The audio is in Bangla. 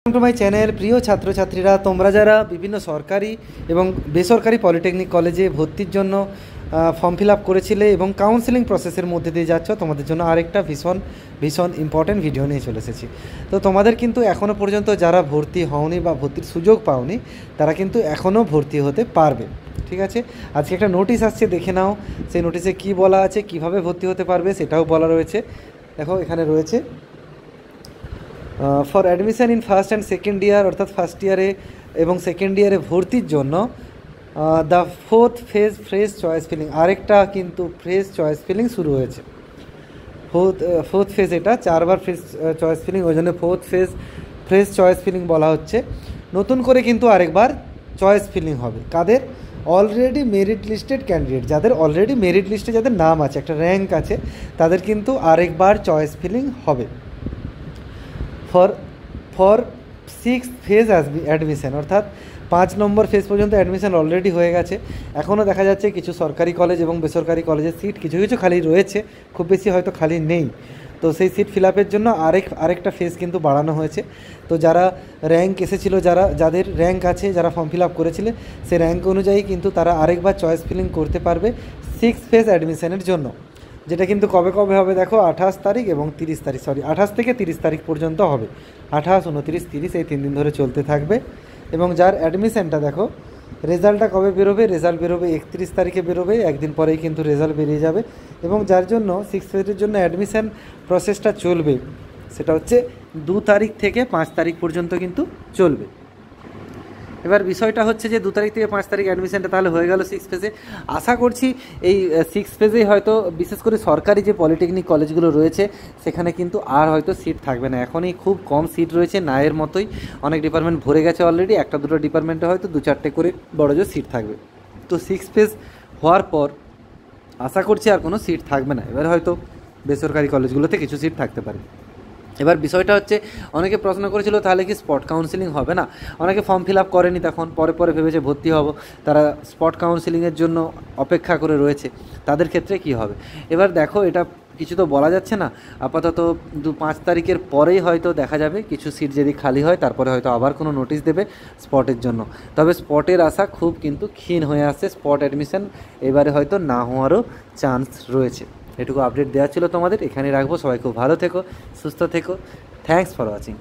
To my channel. প্রিয় ছাত্রছাত্রীরা, তোমরা যারা বিভিন্ন সরকারি এবং বেসরকারি পলিটেকনিক কলেজে ভর্তির জন্য ফর্ম ফিল আপ করেছিলে এবং কাউন্সেলিং প্রসেসের মধ্যে দিয়ে যাচ্ছ, তোমাদের জন্য আরেকটা ভীষণ ইম্পর্ট্যান্ট ভিডিও নিয়ে চলে এসেছি। তো তোমাদের কিন্তু এখনও পর্যন্ত যারা ভর্তি হওনি বা ভর্তির সুযোগ পাওনি, তারা কিন্তু এখনও ভর্তি হতে পারবে। ঠিক আছে, আজকে একটা নোটিশ আসছে, দেখে নাও সেই নোটিশে কি বলা আছে, কিভাবে ভর্তি হতে পারবে সেটাও বলা রয়েছে। দেখো, এখানে রয়েছে for admission in first and second year, অর্থাৎ ফার্স্ট ইয়ারে এবং সেকেন্ড ইয়ারে ভর্তির জন্য the fourth phase fresh choice filling, আরেকটা কিন্তু ফ্রেশ চয়েস ফিলিং শুরু হয়েছে। ফোর্থ ফেজ, এটা 4 বার ফ্রেশ চয়েস ফিলিং, ওই জন্য fourth phase fresh choice filling বলা হচ্ছে। নতুন করে কিন্তু আরেকবার চয়েস ফিলিং হবে। কাদের? অলরেডি মেরিট লিস্টেড ক্যান্ডিডেট, যাদের অলরেডি মেরিট লিস্টে যাদের নাম আছে, একটা র্যাঙ্ক আছে, তাদের কিন্তু আরেকবার চয়েস ফিলিং হবে। ফর 6th ফেজ অ্যাডমিশন, অর্থাৎ 5 নম্বর ফেজ পর্যন্ত অ্যাডমিশন অলরেডি হয়ে গেছে। এখনও দেখা যাচ্ছে কিছু সরকারি কলেজ এবং বেসরকারি কলেজের সিট কিছু কিছু খালি রয়েছে, খুব বেশি হয়তো খালি নেই। তো সেই সিট ফিল আপের জন্য আরেকটা ফেজ কিন্তু বাড়ানো হয়েছে। তো যারা র্যাঙ্ক এসেছিলো, যাদের র্যাঙ্ক আছে, যারা ফর্ম ফিল আপ করেছিলে, সেই র্যাঙ্ক অনুযায়ী কিন্তু তারা আরেকবার চয়েস ফিলিং করতে পারবে 6th ফেজ অ্যাডমিশনের জন্য, যেটা কিন্তু কবে হবে দেখো, 28 তারিখ এবং 30 তারিখ, 28 থেকে 30 তারিখ পর্যন্ত হবে। 28, 29, 30 এই 3 দিন ধরে চলতে থাকবে। এবং যার অ্যাডমিশনটা দেখো, রেজাল্টটা কবে বেরোবে? রেজাল্ট বেরোবে 31 তারিখে বেরোবে, একদিন পরেই কিন্তু রেজাল্ট বেরিয়ে যাবে। এবং যার জন্য 6th ফেজের জন্য অ্যাডমিশন প্রসেসটা চলবে, সেটা হচ্ছে 2 তারিখ থেকে 5 তারিখ পর্যন্ত কিন্তু চলবে। এবার বিষয়টা হচ্ছে যে 2 তারিখ থেকে 5 তারিখ অ্যাডমিশনটা তাহলে হয়ে গেল 6th ফেজে। আশা করছি এই 6th ফেজেই হয়তো বিশেষ করে সরকারি যে পলিটেকনিক কলেজগুলো রয়েছে, সেখানে কিন্তু আর হয়তো সিট থাকবে না। এখনই খুব কম সিট রয়েছে, নায়ের মতোই অনেক ডিপার্টমেন্ট ভরে গেছে অলরেডি। একটা দুটো ডিপার্টমেন্টে হয়তো 2-4টে করে বড়জোর সিট থাকবে। তো 6th ফেজ হওয়ার পর আশা করছি আর কোনো সিট থাকবে না। এবার হয়তো বেসরকারি কলেজগুলোতে কিছু সিট থাকতে পারে। এবার বিষয়টা হচ্ছে, অনেকে প্রশ্ন করেছিল তাহলে কি স্পট কাউন্সেলিং হবে না? অনেকে ফর্ম ফিল আপ করেনি, তখন পরে ভেবেছে ভর্তি হব, তারা স্পট কাউন্সেলিংয়ের জন্য অপেক্ষা করে রয়েছে, তাদের ক্ষেত্রে কি হবে? এবার দেখো, এটা কিছু তো বলা যাচ্ছে না। আপাতত 5 তারিখের পরেই হয়তো দেখা যাবে কিছু সিট যদি খালি হয়, তারপরে হয়তো আবার কোনো নোটিশ দেবে স্পটের জন্য। তবে স্পটের আশা খুব কিন্তু ক্ষীণ হয়ে আসছে। স্পট অ্যাডমিশন এবারে হয়তো না হওয়ারও চান্স রয়েছে। এটুকু আপডেট দেওয়া ছিল তোমাদের, এখানে রাখবো। সবাই খুব ভালো থেকো, সুস্থ থেকো। Thanks for watching.